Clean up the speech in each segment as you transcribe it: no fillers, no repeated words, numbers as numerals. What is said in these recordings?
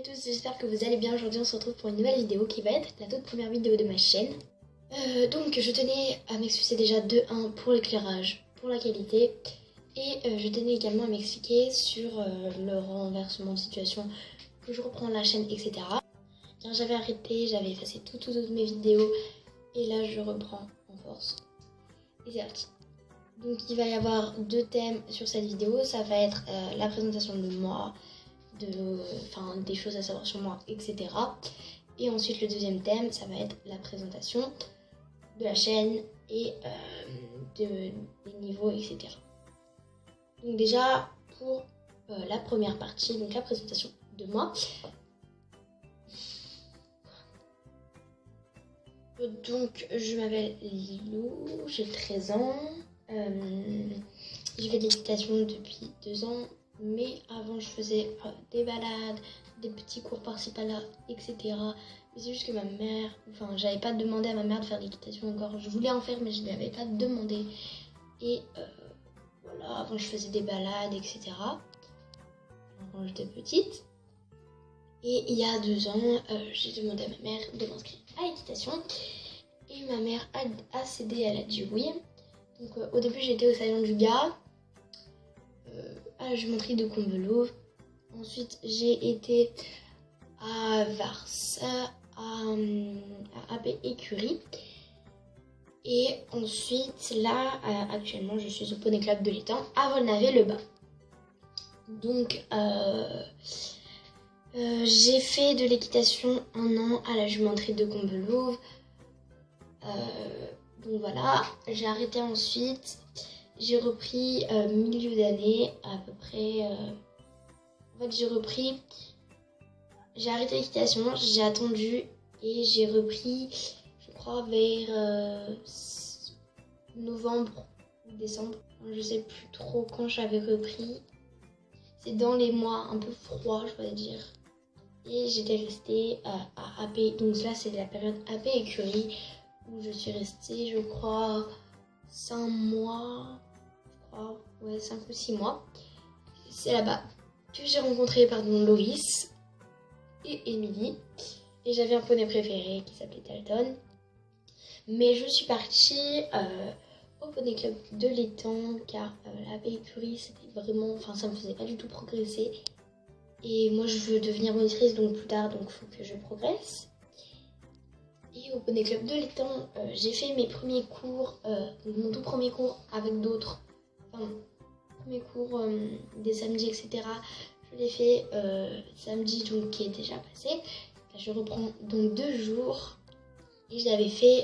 Salut à tous, j'espère que vous allez bien. Aujourd'hui on se retrouve pour une nouvelle vidéo qui va être la toute première vidéo de ma chaîne. Donc je tenais à m'excuser déjà de 1 pour l'éclairage, pour la qualité. Et je tenais également à m'expliquer sur le renversement de situation, que je reprends la chaîne, etc. Car j'avais arrêté, j'avais effacé toutes mes vidéos. Et là je reprends en force. Et c'est parti. Donc il va y avoir 2 thèmes sur cette vidéo. Ça va être la présentation de moi, des choses à savoir sur moi, etc. Et ensuite le deuxième thème, ça va être la présentation de la chaîne et des niveaux, etc. Donc déjà pour la première partie, donc la présentation de moi. Donc je m'appelle Lilou, j'ai 13 ans. Je fais de l'équitation depuis 2 ans. Mais avant je faisais des balades, des petits cours par-ci par-là, etc. Mais c'est juste que ma mère, j'avais pas demandé à ma mère de faire de l'équitation encore. Je voulais en faire mais je ne l'avais pas demandé. Et voilà, avant je faisais des balades, etc. Quand j'étais petite. Et il y a 2 ans, j'ai demandé à ma mère de m'inscrire à l'équitation. Et ma mère a cédé, elle a dit oui. Donc au début j'étais au salon du gars. À la jumenterie de Combelot. Ensuite, j'ai été à Varsa, à AP Écurie. Et ensuite, là, actuellement, je suis au Poney Club de l'étang à Volnavé-le-Bas. Donc, j'ai fait de l'équitation 1 an à la jumenterie de Combelot. Donc voilà, j'ai arrêté ensuite. J'ai repris milieu d'année à peu près. En fait, j'ai arrêté l'équitation, j'ai attendu et j'ai repris, je crois, vers novembre ou décembre. Je sais plus trop quand j'avais repris. C'est dans les mois un peu froids, je pourrais dire. Et j'étais restée à AP. Donc là, c'est la période AP Écurie où je suis restée, je crois, 5 mois. 5 ou 6 mois. C'est là-bas que j'ai rencontré Loris et Émilie. Et j'avais un poney préféré qui s'appelait Dalton. Mais je suis partie au Poney Club de l'étang car la pédicurie c'était vraiment. Ça me faisait pas du tout progresser. Et moi je veux devenir monitrice donc plus tard, donc il faut que je progresse. Et au Poney Club de l'étang, j'ai fait mes premiers cours, mon tout premier cours avec d'autres. Premier cours des samedis, etc. Je l'ai fait samedi, donc qui est déjà passé. Là, je reprends donc 2 jours. Et je l'avais fait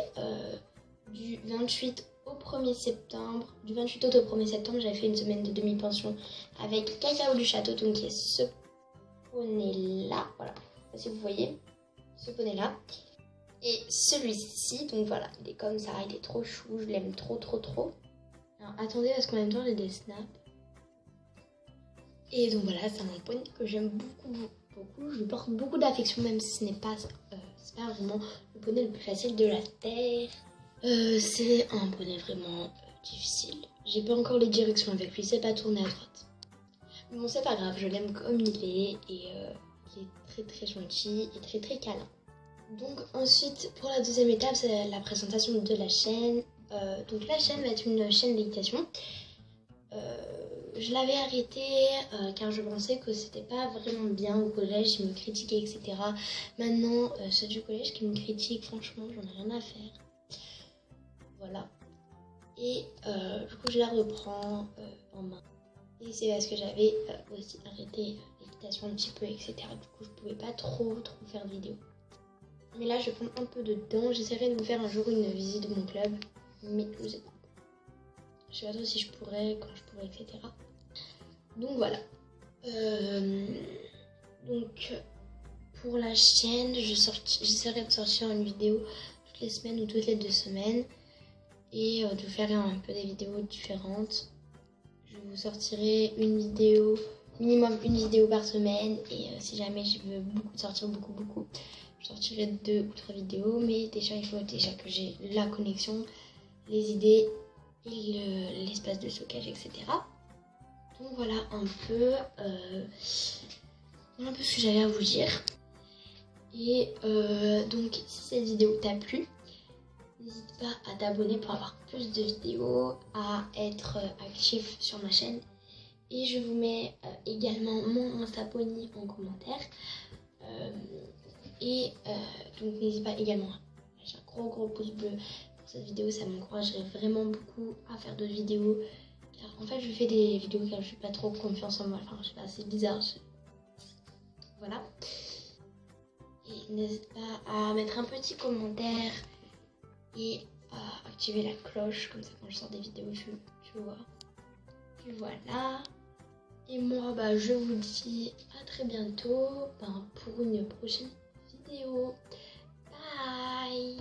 du 28 au 1er septembre. Du 28 août au 1er septembre, j'avais fait une semaine de demi-pension avec Cacao du Château, donc qui est ce poney-là. Voilà, si vous voyez, ce poney-là. Et celui-ci, donc voilà, il est comme ça, il est trop chou, je l'aime trop. Alors attendez, parce qu'en même temps j'ai des snaps. Et donc voilà, c'est un poney que j'aime beaucoup. Je lui porte beaucoup d'affection, même si ce n'est pas, c'est pas vraiment le poney le plus facile de la terre. C'est un poney vraiment difficile. J'ai pas encore les directions avec lui, c'est pas tourné à droite. Mais bon, c'est pas grave, je l'aime comme il est et il est très gentil et très câlin. Donc ensuite, pour la deuxième étape, c'est la présentation de la chaîne. Donc la chaîne va être une chaîne d'équitation. Je l'avais arrêtée car je pensais que c'était pas vraiment bien au collège, ils me critiquaient, etc. Maintenant, ceux du collège qui me critiquent, franchement, j'en ai rien à faire. Voilà. Et du coup, je la reprends en main. Et c'est parce que j'avais aussi arrêté l'équitation un petit peu, etc. Du coup, je pouvais pas trop faire de vidéos. Mais là, je prends un peu dedans. J'essaierai de vous faire un jour une visite de mon club. Mais je sais pas. Je sais pas trop si je pourrais, quand je pourrais, etc. Donc voilà. Donc pour la chaîne, j'essaierai de sortir une vidéo toutes les semaines ou toutes les 2 semaines. Et de faire un peu des vidéos différentes. Je vous sortirai minimum une vidéo par semaine. Et si jamais je veux sortir beaucoup, je sortirai 2 ou 3 vidéos. Mais déjà, il faut déjà que j'ai la connexion, les idées et l'espace de stockage, etc. Donc voilà un peu. Voilà un peu ce que j'avais à vous dire. Et donc si cette vidéo t'a plu, n'hésite pas à t'abonner pour avoir plus de vidéos, à être actif sur ma chaîne. Et je vous mets également mon Instapony en commentaire. Donc n'hésite pas également à lâcher un gros pouce bleu pour cette vidéo, ça m'encouragerait vraiment beaucoup à faire d'autres vidéos. Car en fait je fais des vidéos car je n'ai pas trop confiance en moi, enfin je sais pas, c'est bizarre. Voilà. Et n'hésite pas à mettre un petit commentaire et à activer la cloche, comme ça quand je sors des vidéos tu vois. Puis voilà. Et moi je vous dis à très bientôt pour une prochaine vidéo. Bye.